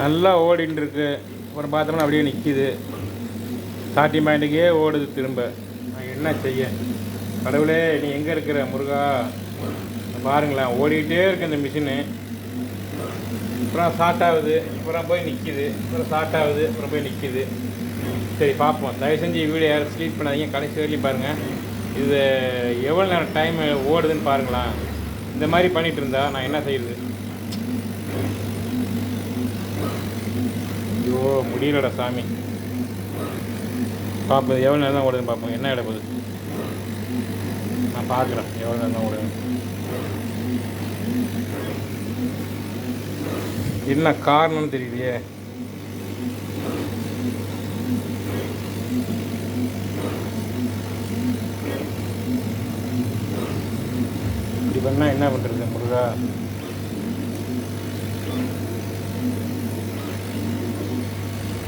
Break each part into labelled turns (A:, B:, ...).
A: நல்லா ஓடின்னு இருக்கு. அப்புறம் பார்த்தோம்னா அப்படியே நிற்கிது. ஸ்டார்டிங் பாயிண்ட்டுக்கே ஓடுது திரும்ப. நான் என்ன செய்ய? கடவுளே நீ எங்கே இருக்கிற முருகா? பாருங்களேன், ஓடிக்கிட்டே இருக்கு இந்த மிஷினு. அப்புறம் ஸ்டார்ட் ஆகுது, அப்புறம் போய் நிற்கிது, அப்புறம் ஸ்டார்ட் ஆகுது, அப்புறம் போய் நிற்கிது. சரி பார்ப்போம். தயவு செஞ்சு வீடியோ யாரும் ஸ்லீப் பண்ணாதீங்க, கடைசி வரைக்கும் பாருங்கள். இது எவ்வளோ நேரம் டைம் ஓடுதுன்னு பாருங்களா. இந்த மாதிரி பண்ணிகிட்டு இருந்தா நான் என்ன செய்யுது? ஐயோ முடியலடா சாமி. பார்ப்போம் எவ்வளோ நேரம் தான் ஓடுதுன்னு பார்ப்போம். என்ன இடப்போகுது நான் பார்க்குறேன். எவ்வளோ நேரம் தான் ஓடுது, என்ன காரணம்னு தெரியலையே. இப்படி பண்ணால் என்ன பண்ணுறது முருகா?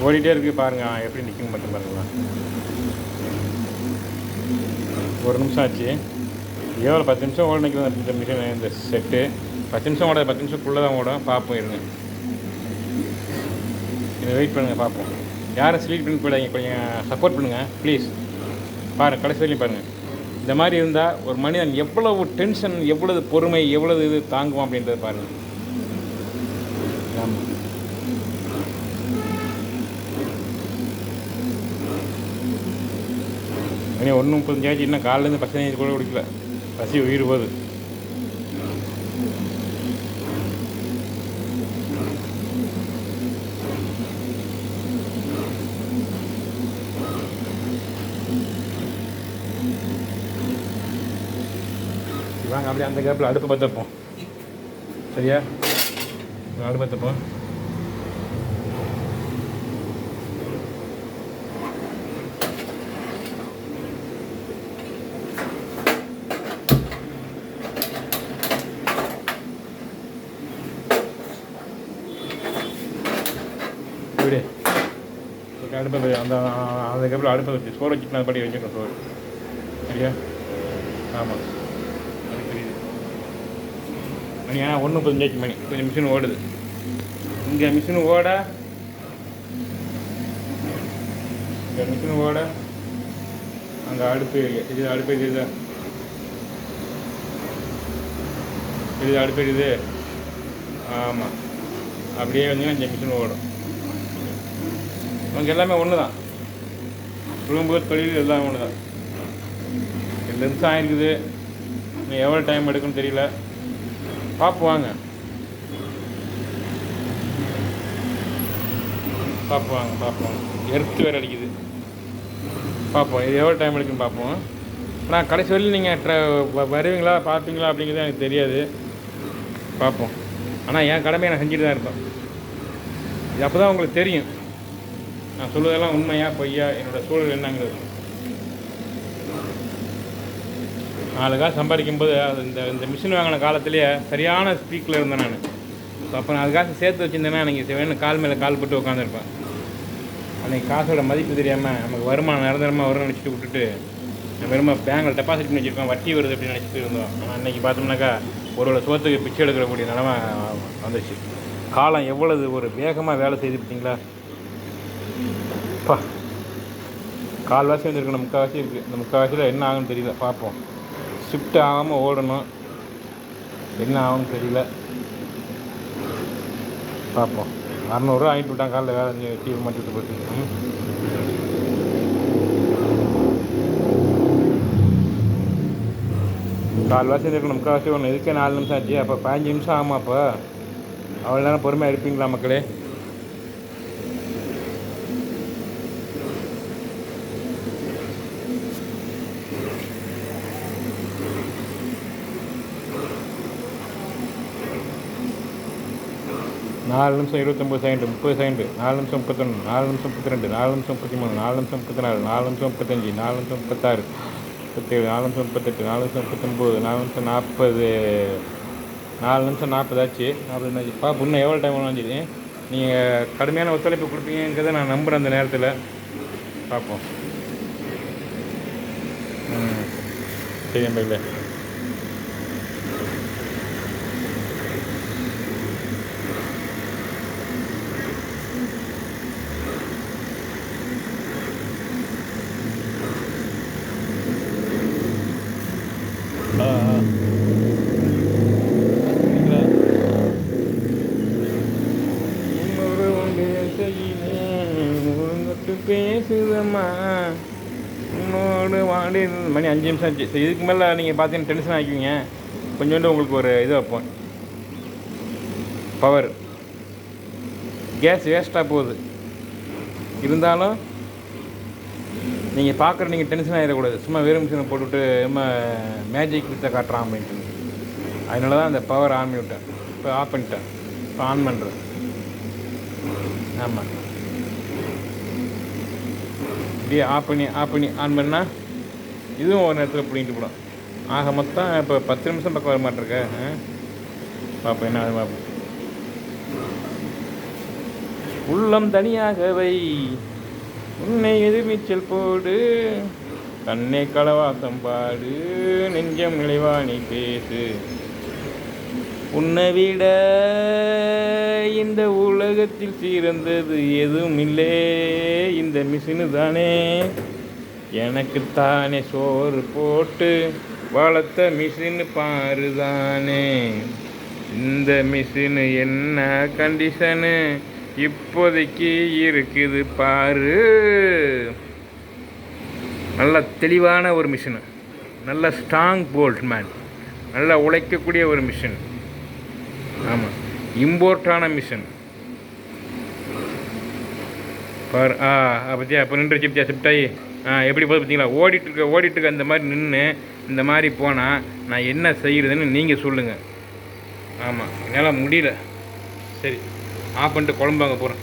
A: ஓடிட்டே இருக்கு பாருங்க. எப்படி நிற்கும் மட்டும் பாருங்களா. ஒரு நிமிஷம் ஆச்சு. எவ்வளோ 10 நிமிஷம் ஓட நிற்கிறது இந்த மிஷின், இந்த செட்டு. 10 நிமிஷம் ஓட, 10 நிமிஷத்துக்குள்ளே தான் ஓடும். பார்ப்போம் இருங்க, இதை வெயிட் பண்ணுங்கள் பார்ப்போம். யாரும் ஸ்லீப் பண்ணி போயிடாங்க, கொஞ்சம் சப்போர்ட் பண்ணுங்கள் ப்ளீஸ். பாருங்கள், கடைசி வரையும் பாருங்கள். இந்த மாதிரி இருந்தால் ஒரு மனிதன் எவ்வளவு டென்ஷன், எவ்வளவு பொறுமை, எவ்வளவு இது தாங்குவோம் அப்படின்றத பாருங்கள். ஆமாம், மணி 1:35 இன்னும் காலையிலேருந்து பசங்க கூட குடிக்கல. பசி உயிர் போகுது. வாங்க அப்படியே அந்த கேப்பில் அடுப்பு பற்றப்போம். சரியா? அடுப்பு பற்றப்போம். இப்படி அடுப்பை அந்த அந்த கேப்பில் அடுப்பை வச்சு சோறு வச்சுட்டு அது படி வச்சுக்கணும் சோறு. சரியா? ஆமாம், அது தெரியுது. மணி 1:35 மணி. கொஞ்சம் மிஷின் ஓடுது. இங்கே மிஷின் ஓட, இங்கே மிஷின் ஓட, அங்கே அடுப்பு இது அடுப்பு இதுதான் இது அடுப்பு இது. ஆமாம், அப்படியே வந்தீங்கன்னா இந்த மிஷின் ஓடும். நமக்கு எல்லாமே ஒன்று தான். ரூம்பு தொழில் எல்லாமே ஒன்று தான். 2 நிமிஷம் ஆகிருக்குது. இன்னும் எவ்வளோ டைம் எடுக்குன்னு தெரியல. பார்ப்புவாங்க பார்ப்போம். எர்த்து வேறு அடிக்குது. பார்ப்போம் இது எவ்வளோ டைம் எடுக்குன்னு பார்ப்போம். ஆனால் கடைசி வரையில் நீங்கள் வருவீங்களா பார்ப்பீங்களா அப்படிங்கிறது எனக்கு தெரியாது. பார்ப்போம். ஆனால் என் கடமையை நான் செஞ்சுட்டு தான் இருப்பேன். இது அப்போ தான் உங்களுக்கு தெரியும் நான் சொல்லுவதெல்லாம் உண்மையா பொய்யா, என்னோடய சூழல் என்னங்கிறது. 4 காசு சம்பாதிக்கும் போது அது இந்த மிஷின் வாங்கின காலத்துலேயே சரியான ஸ்பீக்கில் இருந்தேன் நான். ஸோ அப்போ நான் அது காசு சேர்த்து வச்சுருந்தேன்னா எனக்கு வேணும் கால் மேலே கால் போட்டு உட்காந்துருப்பேன். அன்றைக்கி காசோட மதிப்பு தெரியாமல் நமக்கு வருமானம் நிரந்தரமாக வரும்னு நினச்சிட்டு விட்டுட்டு வெறும் பேங்கில் டெபாசிட் பண்ணி வச்சுருக்கோம், வட்டி வருது அப்படின்னு நினச்சிட்டு இருந்தோம். ஆனால் அன்றைக்கி பார்த்தோம்னாக்கா ஒரு சோத்துக்கு பிச்சை எடுக்கக்கூடிய நிலமை வந்துச்சு. காலம் எவ்வளவு ஒரு வேகமாக வேலை செய்து பார்த்தீங்களா? கால்வாசி வந்துருக்கு, முக்கால்வாசி இருக்குது. இந்த முக்கால்வாசியில் என்ன ஆகுன்னு தெரியல. பார்ப்போம். ஷிஃப்ட் ஆகாமல் ஓடணும், என்ன ஆகும்னு தெரியல. பார்ப்போம். 600 வாங்கிட்டு விட்டான் காலையில் வேலை டிவி மாட்டிட்டு போட்டு. கால்வாசி இருக்கணும், முக்கால்வாசி ஒன்று. இதுக்கே 4 நிமிஷம் ஆச்சு. அப்போ 15 நிமிஷம் ஆகுமா? அப்போ அவ்வளோ நேரம் பொறுமையாக இருப்பீங்களா மக்களே? நாலு நிமிஷம் 29 செகண்ட், 30 செகண்ட், 4 நிமிஷம் 31, 4 நிமிஷம் 32, 4 நிமிஷம் 33, 4 நிமிஷம் 34, 4 நிமிஷம் 35, 4 நிமிஷம் 36, 37, 4 நிமிஷம் 38, 4 நிமிஷம் 39, 4 நிமிஷம் 40, 4 நிமிஷம் 40 ஆச்சு. 40 பார்ப்போம். இன்னும் எவ்வளோ டைம் வந்துச்சு. நீங்கள் கடுமையான ஒத்துழைப்பு கொடுப்பீங்கிறத நான் நம்புகிறேன். அந்த நேரத்தில் பார்ப்போம். சரி நம்பல. பேசுதம்மா உன்னோடு வாடி. மணி 5 நிமிஷம் ஆச்சு. சரி, இதுக்கு மேலே நீங்கள் பார்த்தீங்கன்னா டென்ஷன் ஆகிக்குவீங்க. கொஞ்சோண்டு உங்களுக்கு ஒரு இது வைப்போம். பவர் கேஸ் வேஸ்ட்டாக போகுது. இருந்தாலும் நீங்கள் பார்க்குற நீங்கள் டென்ஷன் ஆகிடக்கூடாது. சும்மா வெறும் மிஷினை போட்டுவிட்டு சும்மா மேஜிக் வித்தை காட்டுறான் அப்படின்ட்டு. அதனால தான் அந்த பவர் ஆன் பண்ணி விட்டேன். இப்போ ஆஃப் பண்ணிட்டேன். இப்போ ஆன் பண்ணுறேன். ஆமாம், இப்படியே ஆஃப் பண்ணி ஆன் பண்ணால் இதுவும் ஒரு நேரத்தில் பிடிங்கிட்டு போடும். ஆக மொத்தம் இப்போ 10 நிமிஷம் பக்கம் வர மாட்டிருக்க. பார்ப்போம் என்ன அது பார்ப்போம். உள்ளம் தனியாகவை உன்னை எதிர்நீச்சல் போடு, கண்ணை களவாசம் பாடு, நெஞ்சம் நிலைவா நீ பேசு, உன்னை விட இந்த உலகத்தில் சிறந்தது எதுவும் இல்லை, இந்த மிஷினு தானே எனக்குத்தானே சோறு போட்டு வளர்த்த மிஷினு பாருதானே, இந்த மிஷினு என்ன கண்டிஷனு இப்போதைக்கு இருக்குது பாரு. நல்ல தெளிவான ஒரு மிஷினு, நல்ல ஸ்ட்ராங் போல்ட் மேன், நல்லா உழைக்கக்கூடிய ஒரு மிஷின். ஆமாம், இம்போர்ட்டான மிஷின் பார். பற்றியா இப்போ நின்று பற்றியா ஷிஃப்டாகி எப்படி போகுது பார்த்தீங்களா? ஓடிட்டுருக்க அந்த மாதிரி நின்று இந்த மாதிரி போனால் நான் என்ன செய்கிறதுன்னு நீங்கள் சொல்லுங்கள். ஆமாம், என்னால் முடியல. சரி, ஆஃப் பண்ணிட்டு குழம்பு வாங்க போகிறேன்.